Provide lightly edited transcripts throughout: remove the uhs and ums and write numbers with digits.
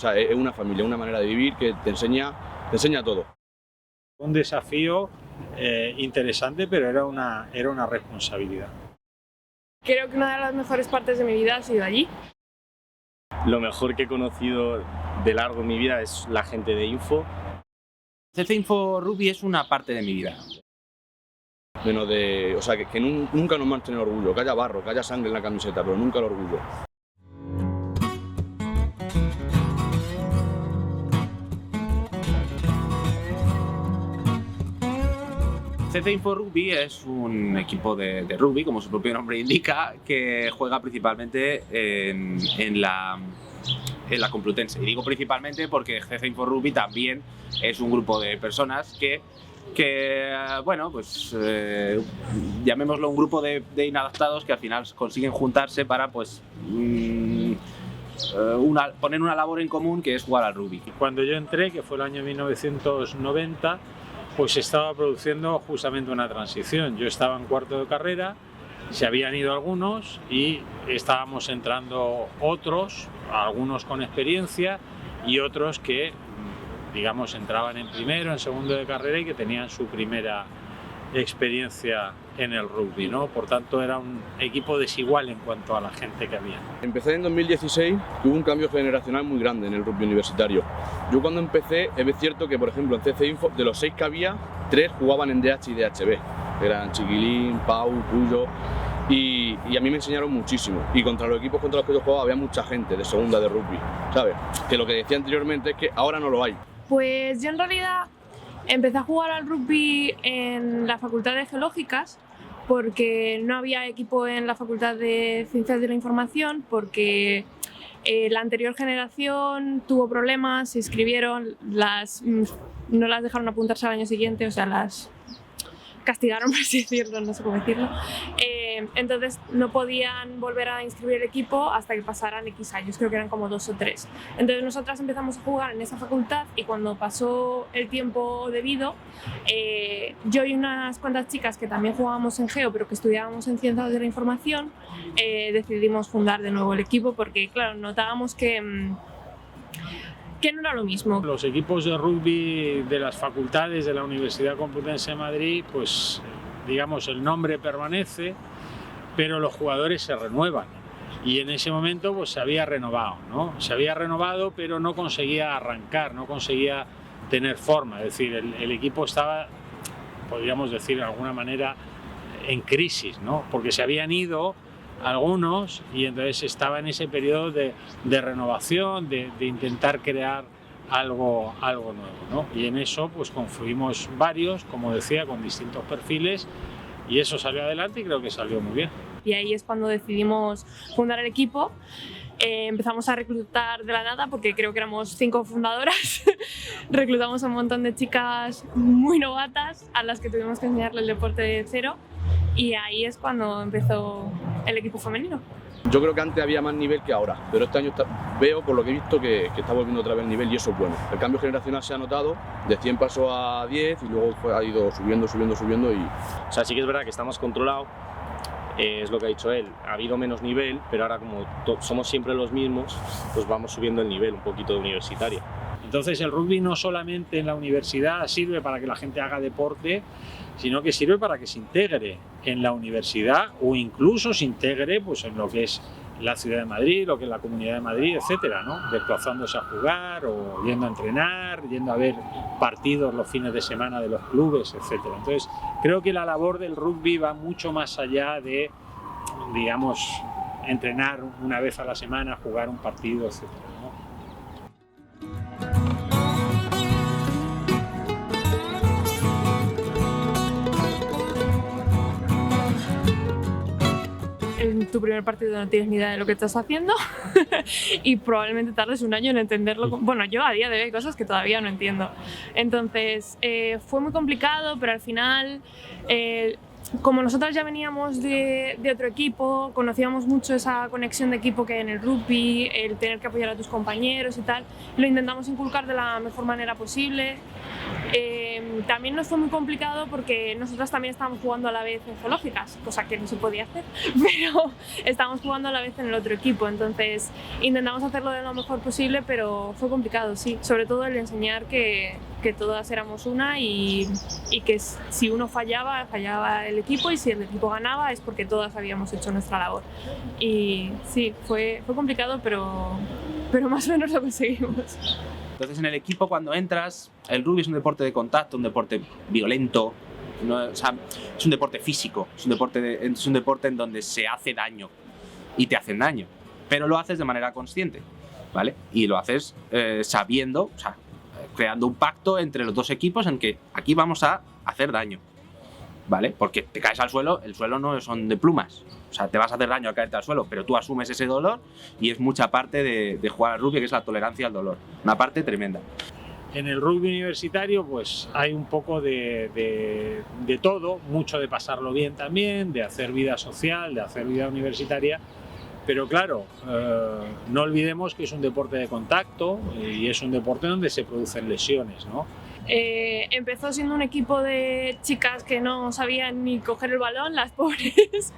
sea, es una familia, una manera de vivir que te enseña todo. Un desafío interesante, pero era una responsabilidad. Creo que una de las mejores partes de mi vida ha sido allí. Lo mejor que he conocido de largo en mi vida es la gente de Info. CC Info Rugby es una parte de mi vida. Menos de, o sea, que nunca nos mantiene orgullo, que haya barro, que haya sangre en la camiseta, pero nunca el orgullo. CC Info Rugby es un equipo de rugby, como su propio nombre indica, que juega principalmente en la Complutense. Y digo principalmente porque CC Info Rugby también es un grupo de personas que bueno, pues llamémoslo un grupo de inadaptados que al final consiguen juntarse para pues poner una labor en común, que es jugar al rugby. Cuando yo entré, que fue el año 1990, pues estaba produciendo justamente una transición. Yo estaba en cuarto de carrera, se habían ido algunos y estábamos entrando otros, algunos con experiencia y otros que, digamos, entraban en primero, en segundo de carrera y que tenían su primera experiencia en el rugby, ¿no? Por tanto, era un equipo desigual en cuanto a la gente que había. Empecé en 2016, que hubo un cambio generacional muy grande en el rugby universitario. Yo cuando empecé, es cierto que, por ejemplo, en CC Info, de los 6 que había, 3 jugaban en DH y DHB. Eran Chiquilín, Pau, Puyo, y a mí me enseñaron muchísimo. Y contra los equipos contra los que yo jugaba había mucha gente de segunda de rugby, ¿sabes? Que lo que decía anteriormente es que ahora no lo hay. Pues yo en realidad empecé a jugar al rugby en la Facultad de Geológicas porque no había equipo en la Facultad de Ciencias de la Información, porque la anterior generación tuvo problemas, se inscribieron, no las dejaron apuntarse al año siguiente, o sea, las castigaron, por así decirlo, no sé cómo decirlo. Entonces no podían volver a inscribir el equipo hasta que pasaran X años, creo que eran como 2 o 3. Entonces nosotras empezamos a jugar en esa facultad y cuando pasó el tiempo debido, yo y unas cuantas chicas que también jugábamos en Geo pero que estudiábamos en Ciencias de la Información, decidimos fundar de nuevo el equipo porque, claro, notábamos que no era lo mismo. Los equipos de rugby de las facultades de la Universidad Complutense de Madrid, pues digamos, el nombre permanece, pero los jugadores se renuevan. Y en ese momento pues se había renovado, ¿no? Se había renovado, pero no conseguía arrancar, no conseguía tener forma. Es decir, el equipo estaba, podríamos decir de alguna manera, en crisis, ¿no? Porque se habían ido algunos y entonces estaba en ese periodo de renovación, de intentar crear algo nuevo, ¿no? Y en eso pues confluimos varios, como decía, con distintos perfiles, y eso salió adelante y creo que salió muy bien. Y ahí es cuando decidimos fundar el equipo. Empezamos a reclutar de la nada porque creo que éramos 5 fundadoras. Reclutamos a un montón de chicas muy novatas a las que tuvimos que enseñarle el deporte de cero, y ahí es cuando empezó el equipo femenino. Yo creo que antes había más nivel que ahora, pero este año veo, por lo que he visto, que está volviendo otra vez el nivel y eso es bueno. El cambio generacional se ha notado, de 100 pasó a 10 y luego ha ido subiendo y... O sea, sí que es verdad que está más controlado, es lo que ha dicho él, ha habido menos nivel, pero ahora como somos siempre los mismos, pues vamos subiendo el nivel un poquito de universitario. Entonces el rugby no solamente en la universidad sirve para que la gente haga deporte, sino que sirve para que se integre en la universidad o incluso se integre pues, en lo que es la ciudad de Madrid, lo que es la Comunidad de Madrid, etcétera, ¿no? Desplazándose a jugar o yendo a entrenar, yendo a ver partidos los fines de semana de los clubes, etcétera. Entonces creo que la labor del rugby va mucho más allá de, digamos, entrenar una vez a la semana, jugar un partido, etcétera, ¿no? En tu primer partido no tienes ni idea de lo que estás haciendo y probablemente tardes un año en entenderlo. Bueno, yo a día de hoy hay cosas que todavía no entiendo. Entonces fue muy complicado, pero al final como nosotras ya veníamos de otro equipo, conocíamos mucho esa conexión de equipo que hay en el rugby, el tener que apoyar a tus compañeros y tal, lo intentamos inculcar de la mejor manera posible. También nos fue muy complicado porque nosotras también estábamos jugando a la vez en geológicas, cosa que no se podía hacer, pero estábamos jugando a la vez en el otro equipo, entonces intentamos hacerlo de lo mejor posible, pero fue complicado, sí, sobre todo el enseñar que todas éramos una y que si uno fallaba el equipo, y si el equipo ganaba es porque todas habíamos hecho nuestra labor. Y sí, fue complicado, pero más o menos lo conseguimos. Entonces, en el equipo, cuando entras, el rugby es un deporte de contacto, un deporte violento, ¿no? O sea, es un deporte físico, es un deporte en donde se hace daño y te hacen daño, pero lo haces de manera consciente, ¿vale? Y lo haces sabiendo, o sea, creando un pacto entre los dos equipos en que aquí vamos a hacer daño, ¿vale? Porque te caes al suelo, el suelo no son de plumas, o sea, te vas a hacer daño al caerte al suelo, pero tú asumes ese dolor y es mucha parte de jugar al rugby, que es la tolerancia al dolor, una parte tremenda. En el rugby universitario pues hay un poco de todo, mucho de pasarlo bien también, de hacer vida social, de hacer vida universitaria, pero claro, no olvidemos que es un deporte de contacto y es un deporte donde se producen lesiones, ¿no? Empezó siendo un equipo de chicas que no sabían ni coger el balón, las pobres,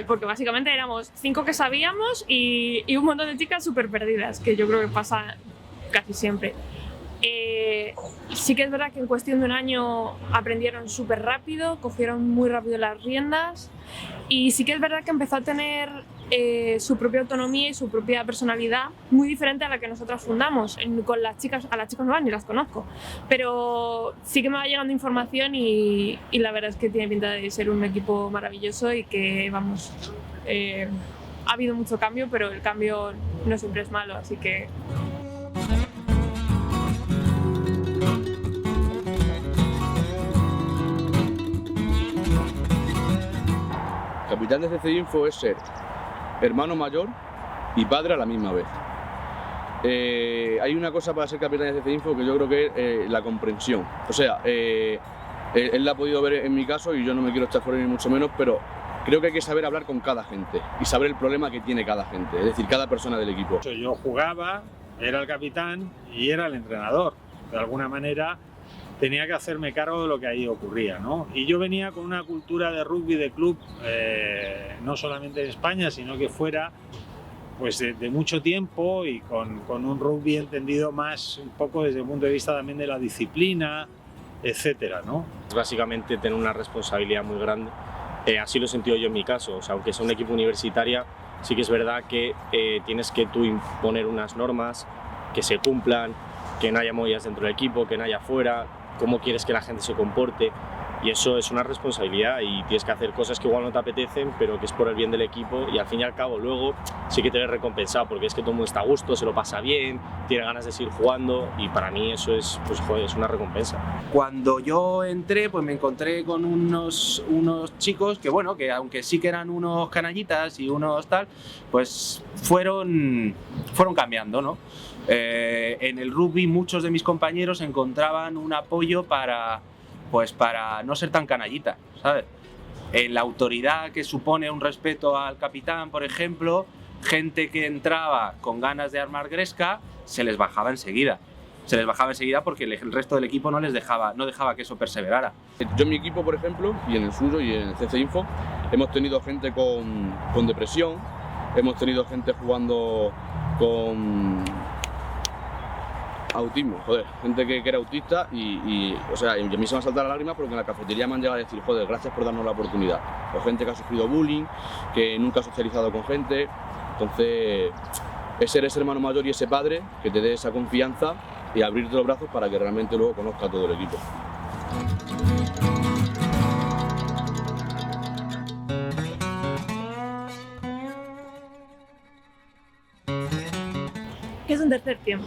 porque básicamente éramos 5 que sabíamos y un montón de chicas súper perdidas, que yo creo que pasa casi siempre. Sí que es verdad que en cuestión de un año aprendieron súper rápido, cogieron muy rápido las riendas, y sí que es verdad que empezó a tener su propia autonomía y su propia personalidad muy diferente a la que nosotras fundamos. Con las chicas, a las chicas no ni las conozco, pero sí que me va llegando información y la verdad es que tiene pinta de ser un equipo maravilloso y que, vamos, ha habido mucho cambio, pero el cambio no siempre es malo, así que... Capitán de CC Info es ser hermano mayor y padre a la misma vez. Hay una cosa para ser capitán de CC Info que yo creo que es la comprensión. O sea, él la ha podido ver en mi caso y yo no me quiero echar fuera ni mucho menos, pero creo que hay que saber hablar con cada gente y saber el problema que tiene cada gente, es decir, cada persona del equipo. Yo jugaba, era el capitán y era el entrenador. De alguna manera tenía que hacerme cargo de lo que ahí ocurría, ¿no? Y yo venía con una cultura de rugby de club, no solamente en España, sino que fuera pues de mucho tiempo y con un rugby entendido más un poco desde el punto de vista también de la disciplina, etcétera, ¿no? Es básicamente tener una responsabilidad muy grande. Así lo he sentido yo en mi caso, o sea, aunque sea un equipo universitaria, sí que es verdad que tienes que tú imponer unas normas que se cumplan, que no haya movidas dentro del equipo, que no haya fuera, cómo quieres que la gente se comporte, y eso es una responsabilidad y tienes que hacer cosas que igual no te apetecen, pero que es por el bien del equipo, y al fin y al cabo luego sí que te ves recompensado porque es que todo el mundo está a gusto, se lo pasa bien, tiene ganas de seguir jugando, y para mí eso es, pues, joder, es una recompensa. Cuando yo entré, pues me encontré con unos chicos que, bueno, que aunque sí que eran unos canallitas y unos tal, pues fueron cambiando, ¿no? En el rugby muchos de mis compañeros encontraban un apoyo para no ser tan canallita, ¿sabes? En la autoridad que supone un respeto al capitán, por ejemplo, gente que entraba con ganas de armar gresca, se les bajaba enseguida. Se les bajaba enseguida porque el resto del equipo no dejaba que eso perseverara. Yo en mi equipo, por ejemplo, y en el suyo y en el CC Info, hemos tenido gente con depresión, hemos tenido gente jugando con autismo, joder, gente que era autista y o sea, a mí se me han saltado las lágrimas porque en la cafetería me han llegado a decir, joder, gracias por darnos la oportunidad. O gente que ha sufrido bullying, que nunca ha socializado con gente, entonces es ser ese hermano mayor y ese padre que te dé esa confianza y abrirte los brazos para que realmente luego conozca a todo el equipo. ¿Qué es un tercer tiempo?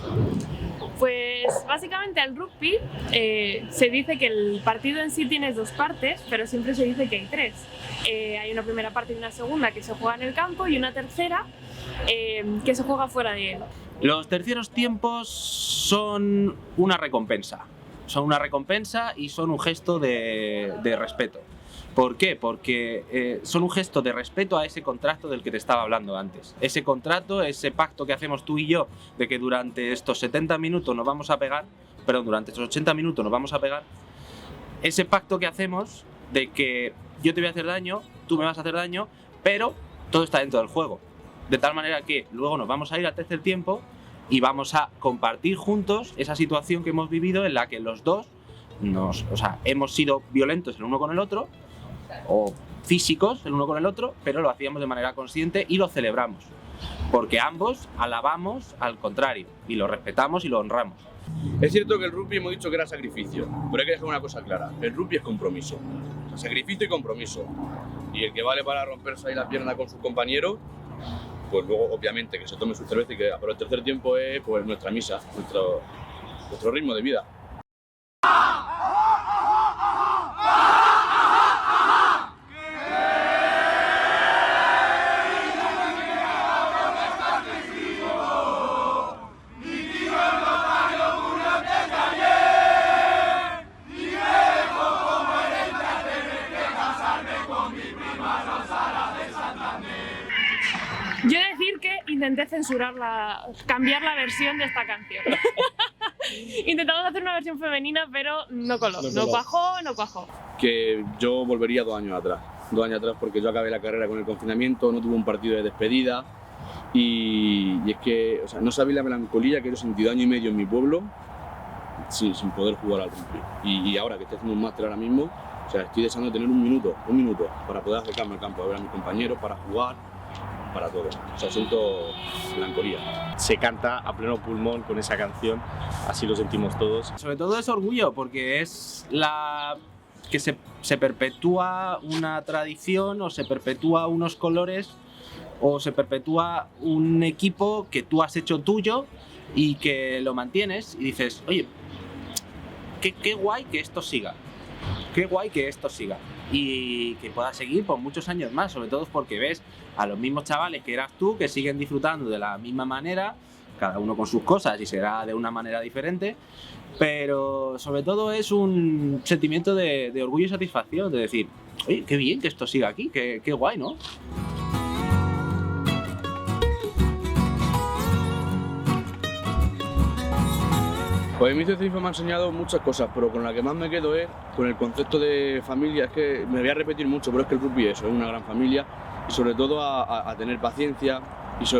Pues básicamente al rugby se dice que el partido en sí tiene 2 partes, pero siempre se dice que hay 3. Hay una primera parte y una segunda que se juega en el campo y una tercera que se juega fuera de él. Los terceros tiempos son una recompensa. Son una recompensa y son un gesto de respeto. ¿Por qué? Porque son un gesto de respeto a ese contrato del que te estaba hablando antes. Ese contrato, ese pacto que hacemos tú y yo de que durante estos 70 minutos nos vamos a pegar, perdón, durante estos 80 minutos nos vamos a pegar, ese pacto que hacemos de que yo te voy a hacer daño, tú me vas a hacer daño, pero todo está dentro del juego. De tal manera que luego nos vamos a ir al tercer tiempo y vamos a compartir juntos esa situación que hemos vivido en la que los dos hemos sido violentos el uno con el otro o físicos el uno con el otro, pero lo hacíamos de manera consciente y lo celebramos, porque ambos alabamos al contrario y lo respetamos y lo honramos. Es cierto que el rugby hemos dicho que era sacrificio, pero hay que dejar una cosa clara, el rugby es compromiso, o sea, sacrificio y compromiso, y el que vale para romperse ahí la pierna con sus compañeros, pues luego obviamente que se tome su cerveza y que por el tercer tiempo es pues nuestra misa, nuestro ritmo de vida. Yo he de decir que intenté cambiar la versión de esta canción. Intentamos hacer una versión femenina, pero no coló. No cuajó. Que yo volvería 2 años atrás. 2 años atrás porque yo acabé la carrera con el confinamiento, no tuve un partido de despedida y es que, o sea, no sabéis la melancolía que yo he sentido 1 año y medio en mi pueblo sin poder jugar al rugby. Y ahora que estoy haciendo un máster ahora mismo, o sea, estoy deseando tener un minuto para poder acercarme al campo, a ver a mis compañeros, para jugar, para todo. O sea, siento melancolía. Se canta a pleno pulmón con esa canción, así lo sentimos todos. Sobre todo es orgullo, porque es que se perpetúa una tradición o se perpetúa unos colores o se perpetúa un equipo que tú has hecho tuyo y que lo mantienes y dices, oye, qué guay que esto siga, qué guay que esto siga y que pueda seguir por muchos años más, sobre todo porque ves a los mismos chavales que eras tú que siguen disfrutando de la misma manera, cada uno con sus cosas y será de una manera diferente, pero sobre todo es un sentimiento de orgullo y satisfacción, de decir, oye, qué bien que esto siga aquí, qué guay, ¿no? Pues mi CC Info me ha enseñado muchas cosas, pero con la que más me quedo es con el concepto de familia. Es que me voy a repetir mucho, pero es que el rugby es una gran familia y sobre todo a tener paciencia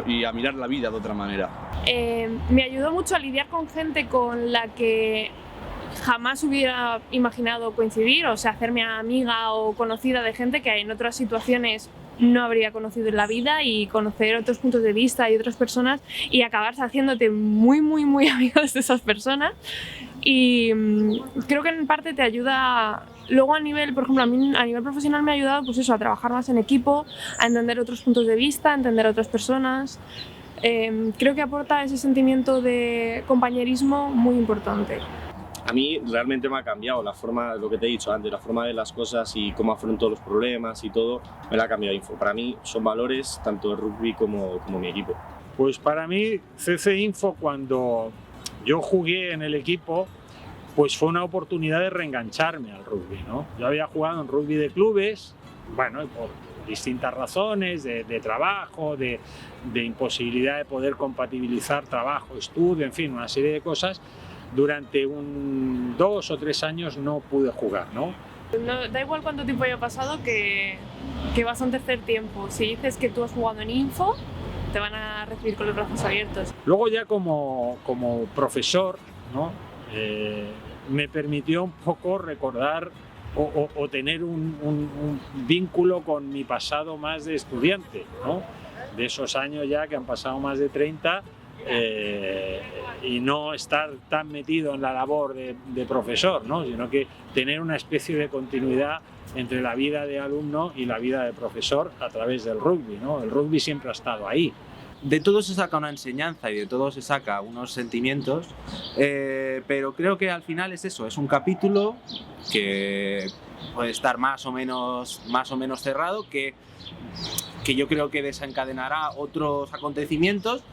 y a mirar la vida de otra manera. Me ayudó mucho a lidiar con gente con la que jamás hubiera imaginado coincidir, o sea, hacerme amiga o conocida de gente que en otras situaciones no habría conocido en la vida y conocer otros puntos de vista y otras personas y acabar haciéndote muy amigo de esas personas. Y creo que en parte te ayuda, luego a nivel, por ejemplo, a mí a nivel profesional me ha ayudado pues eso, a trabajar más en equipo, a entender otros puntos de vista, a entender a otras personas. Creo que aporta ese sentimiento de compañerismo muy importante. A mí realmente me ha cambiado la forma, lo que te he dicho antes, la forma de las cosas y cómo afronto los problemas y todo, me la ha cambiado Info. Para mí son valores tanto el rugby como mi equipo. Pues para mí CC Info, cuando yo jugué en el equipo, pues fue una oportunidad de reengancharme al rugby, ¿no? Yo había jugado en rugby de clubes, bueno, por distintas razones, de trabajo, de imposibilidad de poder compatibilizar trabajo, estudio, en fin, una serie de cosas. Durante 2 o 3 años no pude jugar, ¿no? No, da igual cuánto tiempo haya pasado que vas a un tercer tiempo. Si dices que tú has jugado en Info, te van a recibir con los brazos abiertos. Luego ya como profesor, ¿no? Me permitió un poco recordar o tener un vínculo con mi pasado más de estudiante, ¿no? De esos años ya que han pasado más de 30, y no estar tan metido en la labor de profesor, ¿no? Sino que tener una especie de continuidad entre la vida de alumno y la vida de profesor a través del rugby, ¿no? El rugby siempre ha estado ahí. De todo se saca una enseñanza y de todo se saca unos sentimientos, pero creo que al final es eso, es un capítulo que puede estar más o menos cerrado, que yo creo que desencadenará otros acontecimientos,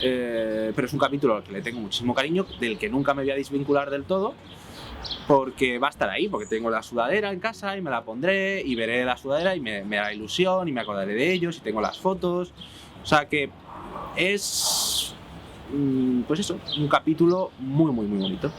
pero es un capítulo al que le tengo muchísimo cariño, del que nunca me voy a desvincular del todo, porque va a estar ahí, porque tengo la sudadera en casa y me la pondré y veré la sudadera y me hará ilusión y me acordaré de ellos y tengo las fotos. O sea que es, pues eso, un capítulo muy, muy, muy bonito.